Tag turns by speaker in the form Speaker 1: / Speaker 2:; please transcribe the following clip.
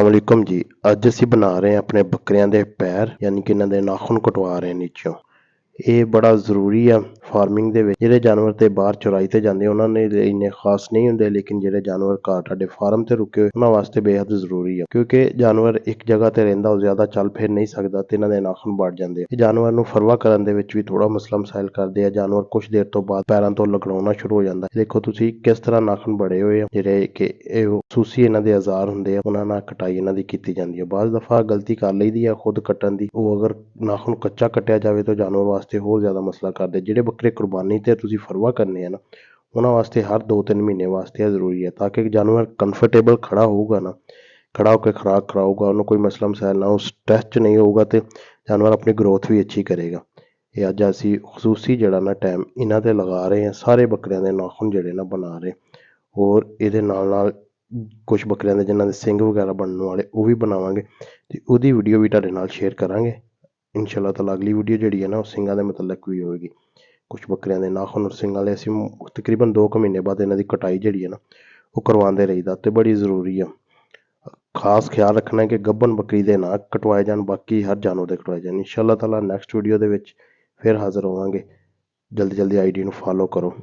Speaker 1: ਅਸਲਾਮੁਅਲੈਕੁਮ ਜੀ। ਅੱਜ ਅਸੀਂ ਬਣਾ ਰਹੇ ਹਾਂ ਆਪਣੇ ਬੱਕਰਿਆਂ ਦੇ ਪੈਰ, ਯਾਨੀ ਕਿ ਇਹਨਾਂ ਦੇ ਨਾਖੂਨ ਕਟਵਾ ਰਹੇ ਹਾਂ ਨੀਚੋਂ। ਇਹ ਬੜਾ ਜ਼ਰੂਰੀ ਆ ਫਾਰਮਿੰਗ ਦੇ ਵਿੱਚ। ਜਿਹੜੇ ਜਾਨਵਰ ਤੇ ਬਾਹਰ ਚੁਰਾਈ ਤੇ ਜਾਂਦੇ ਉਹਨਾਂ ਨੇ ਇੰਨੇ ਖਾਸ ਨਹੀਂ ਹੁੰਦੇ, ਲੇਕਿਨ ਜਿਹੜੇ ਜਾਨਵਰ ਘਰ ਤੁਹਾਡੇ ਫਾਰਮ ਤੇ ਰੁਕੇ ਹੋਏ ਉਹਨਾਂ ਵਾਸਤੇ ਬੇਹੱਦ ਜ਼ਰੂਰੀ ਆ, ਕਿਉਂਕਿ ਜਾਨਵਰ ਇੱਕ ਜਗ੍ਹਾ ਤੇ ਰਹਿੰਦਾ ਉਹ ਜ਼ਿਆਦਾ ਚੱਲ ਫਿਰ ਨਹੀਂ ਸਕਦਾ ਤੇ ਇਹਨਾਂ ਦੇ ਨਾਖੂਨ ਵੱਢ ਜਾਂਦੇ ਆ। ਇਹ ਜਾਨਵਰ ਨੂੰ ਫਰਵਾ ਕਰਨ ਦੇ ਵਿੱਚ ਵੀ ਥੋੜਾ ਮਸਲਾ ਮਸਾਇਲ ਕਰਦੇ ਆ। ਜਾਨਵਰ ਕੁਝ ਦੇਰ ਤੋਂ ਬਾਅਦ ਪੈਰਾਂ ਤੋਂ ਲਗੜਾਉਣਾ ਸ਼ੁਰੂ ਹੋ ਜਾਂਦਾ। ਦੇਖੋ ਤੁਸੀਂ ਕਿਸ ਤਰ੍ਹਾਂ ਨਾਖੂਨ ਬੜੇ ਹੋਏ ਆ, ਜਿਹੜੇ ਕਿ ਇਹ ਖਸੂਸੀ ਇਹਨਾਂ ਦੇ ਔਜ਼ਾਰ ਹੁੰਦੇ ਆ, ਉਹਨਾਂ ਨਾਲ ਕਟਾਈ ਇਹਨਾਂ ਦੀ ਕੀਤੀ ਜਾਂਦੀ ਹੈ। ਬਾਅਦ ਦਫਾ ਗਲਤੀ ਕਰ ਲਈਦੀ ਆ ਖੁਦ ਕੱਟਣ ਦੀ। ਉਹ ਅਗਰ ਨਾਖੂਨ ਕੱਚਾ ਕੱਟਿਆ ਜਾਵੇ ਤਾਂ ਜਾਨਵਰ ਵਾਸਤੇ ਹੋਰ ਜ਼ਿਆਦਾ ਮਸਲਾ ਕਰਦੇ। ਜਿਹੜੇ ਬੱਕਰੇ ਕੁਰਬਾਨੀ ਤੇ ਤੁਸੀਂ ਫਰਵਾ ਕਰਨੇ ਆ ਨਾ, ਉਹਨਾਂ ਵਾਸਤੇ ਹਰ 2-3 ਮਹੀਨੇ ਵਾਸਤੇ ਇਹ ਜ਼ਰੂਰੀ ਹੈ, ਤਾਂ ਕਿ ਜਾਨਵਰ ਕੰਫਰਟੇਬਲ ਖੜਾ ਹੋਊਗਾ ਨਾ, ਖੜਾ ਹੋ ਕੇ ਖੁਰਾਕ ਖਾਊਗਾ, ਉਹਨੂੰ ਕੋਈ ਮਸਲਾ ਮਸਾਇਲ ਨਾ, ਉਹ ਸਟ੍ਰੈਸ 'ਚ ਨਹੀਂ ਹੋਊਗਾ ਤੇ ਜਾਨਵਰ ਆਪਣੀ ਗਰੋਥ ਵੀ ਅੱਛੀ ਕਰੇਗਾ। ਇਹ ਅੱਜ ਅਸੀਂ ਖਸੂਸੀ ਜਿਹੜਾ ਨਾ ਟਾਈਮ ਇਹਨਾਂ ਤੇ ਲਗਾ ਰਹੇ ਹਾਂ। ਸਾਰੇ ਬੱਕਰਿਆਂ ਦੇ ਨਾਖੂਨ ਜਿਹੜੇ ਨਾ ਬਣਾ ਰਹੇ, ਔਰ ਇਹਦੇ ਨਾਲ ਨਾਲ ਕੁਝ ਬੱਕਰਿਆਂ ਦੇ ਜਿਨ੍ਹਾਂ ਦੇ ਸਿੰਗ ਵਗੈਰਾ ਬਣਨ ਵਾਲੇ ਉਹ ਵੀ ਬਣਾਵਾਂਗੇ, ਤੇ ਉਹਦੀ ਵੀਡੀਓ ਵੀ ਤੁਹਾਡੇ ਨਾਲ ਸ਼ੇਅਰ ਕਰਾਂਗੇ ਇਨਸ਼ਾ ਅੱਲਾਹ ਤਾਲਾ। ਅਗਲੀ ਵੀਡੀਓ ਜਿਹੜੀ ਹੈ ਨਾ ਉਹ ਸਿੰਘਾਂ ਦੇ ਮੁਤਲਕ ਵੀ ਹੋਏਗੀ। ਕੁਝ ਬੱਕਰਿਆਂ ਦੇ ਨਾਖੂਨ ਔਰ ਸਿੰਗਾਂ ਵਾਲੇ ਅਸੀਂ ਤਕਰੀਬਨ 2 ਮਹੀਨੇ ਬਾਅਦ ਇਹਨਾਂ ਦੀ ਕਟਾਈ ਜਿਹੜੀ ਹੈ ਨਾ ਉਹ ਕਰਵਾਉਂਦੇ ਰਹੀਦਾ, ਤੇ ਬੜੀ ਜ਼ਰੂਰੀ ਆ। ਖਾਸ ਖਿਆਲ ਰੱਖਣਾ ਕਿ ਗੱਭਣ ਬੱਕਰੀ ਦੇ ਨਾ ਕਟਵਾਏ ਜਾਣ, ਬਾਕੀ ਹਰ ਜਾਨਵਰ ਦੇ ਕਟਵਾਏ ਜਾਣ। ਇਨਸ਼ਾ ਅੱਲਾਹ ਤਾਲਾ ਨੈਕਸਟ ਵੀਡੀਓ ਦੇ ਵਿੱਚ ਫਿਰ ਹਾਜ਼ਰ ਹੋਵਾਂਗੇ। ਜਲਦੀ ਜਲਦੀ ਆਈਡੀ ਨੂੰ ਫਾਲੋ ਕਰੋ।